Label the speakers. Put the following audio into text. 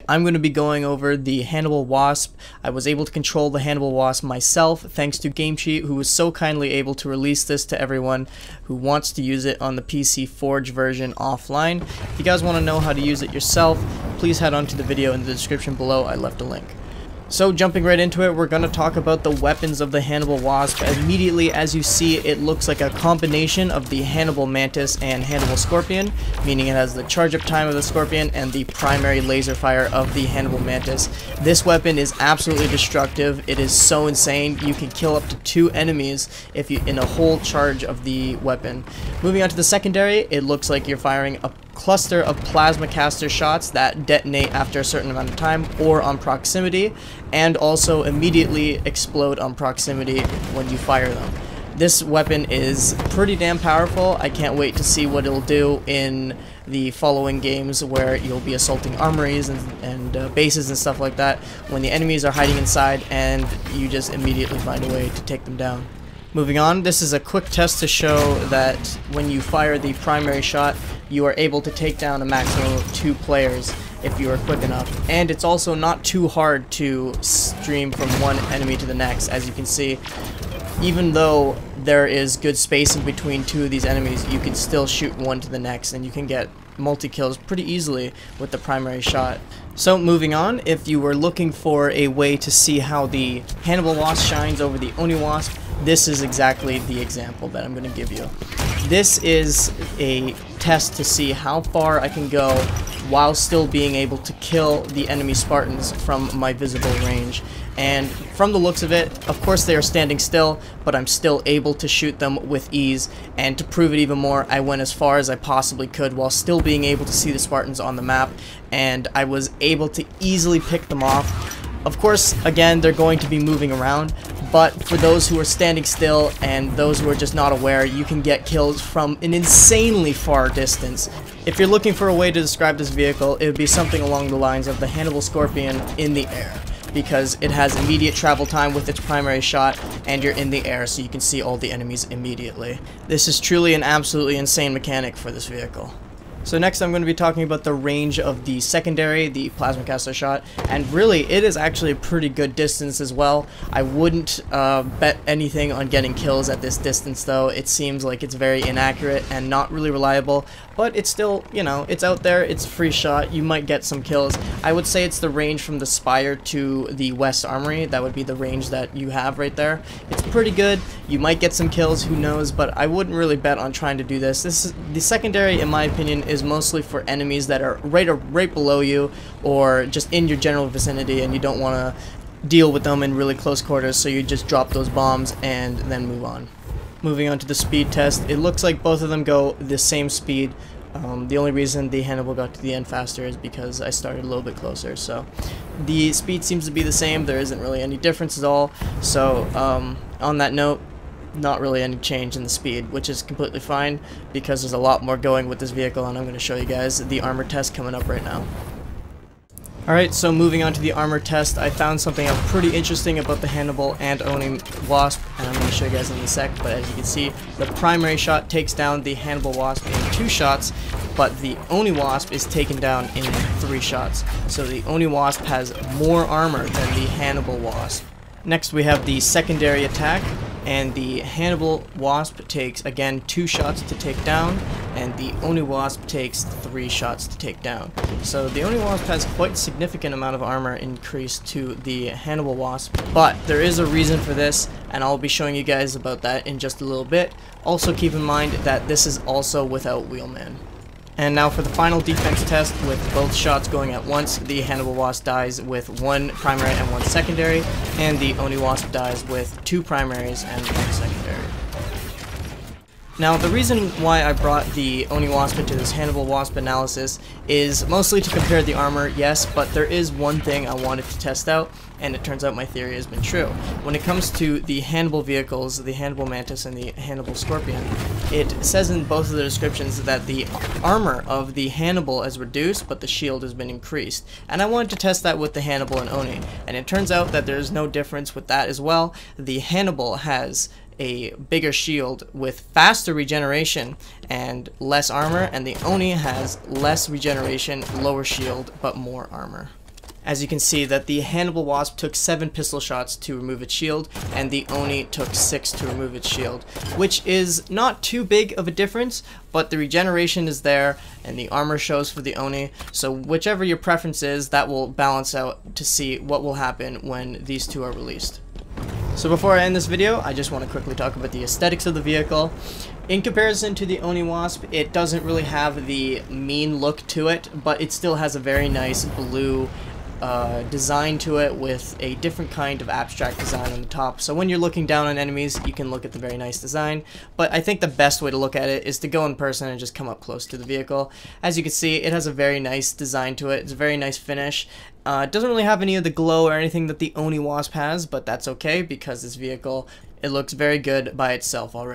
Speaker 1: I'm going to be going over the Hannibal Wasp. I was able to control the Hannibal Wasp myself thanks to GameCheat, who was so kindly able to release this to everyone who wants to use it on the PC Forge version offline. If you guys want to know how to use it yourself, please head on to the video in the description below. I left a link. So jumping right into it, we're going to talk about the weapons of the Hannibal Wasp. Immediately as you see, it looks like a combination of the Hannibal Mantis and Hannibal Scorpion, meaning it has the charge up time of the Scorpion and the primary laser fire of the Hannibal Mantis. This weapon is absolutely destructive. It is so insane. You can kill up to 2 enemies if you in a whole charge of the weapon. Moving on to the secondary, it looks like you're firing a cluster of plasma caster shots that detonate after a certain amount of time or on proximity, and also immediately explode on proximity when you fire them. This weapon is pretty damn powerful. I can't wait to see what it'll do in the following games where you'll be assaulting armories and bases and stuff like that when the enemies are hiding inside and you just immediately find a way to take them down. Moving on, this is a quick test to show that when you fire the primary shot, you are able to take down a maximum of 2 players if you are quick enough. And it's also not too hard to stream from one enemy to the next. As you can see, even though there is good space in between 2 of these enemies, you can still shoot one to the next, and you can get multi-kills pretty easily with the primary shot. So moving on, if you were looking for a way to see how the Hannibal Wasp shines over the Oni Wasp, this is exactly the example that I'm going to give you. This is a test to see how far I can go while still being able to kill the enemy Spartans from my visible range. And from the looks of it, of course they are standing still, but I'm still able to shoot them with ease. And to prove it even more, I went as far as I possibly could while still being able to see the Spartans on the map, and I was able to easily pick them off. Of course, again, they're going to be moving around, but for those who are standing still and those who are just not aware, you can get kills from an insanely far distance. If you're looking for a way to describe this vehicle, it would be something along the lines of the Hannibal Scorpion in the air, because it has immediate travel time with its primary shot, and you're in the air so you can see all the enemies immediately. This is truly an absolutely insane mechanic for this vehicle. So next I'm going to be talking about the range of the secondary, the plasma caster shot, and really it is actually a pretty good distance as well. I wouldn't bet anything on getting kills at this distance though. It seems like it's very inaccurate and not really reliable, but it's still, you know, it's out there, it's a free shot, you might get some kills. I would say it's the range from the Spire to the West Armory. That would be the range that you have right there. It's pretty good, you might get some kills, who knows, but I wouldn't really bet on trying to do this. The secondary, in my opinion, is mostly for enemies that are right below you or just in your general vicinity, and you don't want to deal with them in really close quarters, so you just drop those bombs and then move on. Moving on to the speed test, it looks like both of them go the same speed. The only reason the Hannibal got to the end faster is because I started a little bit closer, so the speed seems to be the same. There isn't really any difference at all, so on that note, not really any change in the speed, which is completely fine because there's a lot more going with this vehicle, and I'm going to show you guys the armor test coming up right now. Alright, so moving on to the armor test, I found something out pretty interesting about the Hannibal and Oni Wasp, and I'm going to show you guys in a sec, but as you can see, the primary shot takes down the Hannibal Wasp in 2 shots, but the Oni Wasp is taken down in 3 shots. So the Oni Wasp has more armor than the Hannibal Wasp. Next we have the secondary attack, and the Hannibal Wasp takes, again, 2 shots to take down, and the Oni Wasp takes 3 shots to take down. So the Oni Wasp has quite a significant amount of armor increase to the Hannibal Wasp, but there is a reason for this, and I'll be showing you guys about that in just a little bit. Also keep in mind that this is also without Wheelman. And now for the final defense test, with both shots going at once, the Hannibal Wasp dies with 1 primary and 1 secondary, and the Oni Wasp dies with 2 primaries and 1 secondary. Now, the reason why I brought the Oni Wasp into this Hannibal Wasp analysis is mostly to compare the armor, yes, but there is one thing I wanted to test out, and it turns out my theory has been true. When it comes to the Hannibal vehicles, the Hannibal Mantis and the Hannibal Scorpion, it says in both of the descriptions that the armor of the Hannibal has reduced, but the shield has been increased. And I wanted to test that with the Hannibal and Oni, and it turns out that there's no difference with that as well. The Hannibal has a bigger shield with faster regeneration and less armor, and the Oni has less regeneration, lower shield, but more armor. as you can see that the Hannibal Wasp took 7 pistol shots to remove its shield, and the Oni took 6 to remove its shield, which is not too big of a difference, but the regeneration is there, and the armor shows for the Oni, so whichever your preference is, that will balance out to see what will happen when these two are released. So before I end this video, I just want to quickly talk about the aesthetics of the vehicle. In comparison to the Oni Wasp, it doesn't really have the mean look to it, but it still has a very nice blue design to it with a different kind of abstract design on the top. So when you're looking down on enemies, you can look at the very nice design. But I think the best way to look at it is to go in person and just come up close to the vehicle. As you can see, it has a very nice design to it. It's a very nice finish. It doesn't really have any of the glow or anything that the Oni Wasp has, but that's okay because this vehicle, it looks very good by itself already.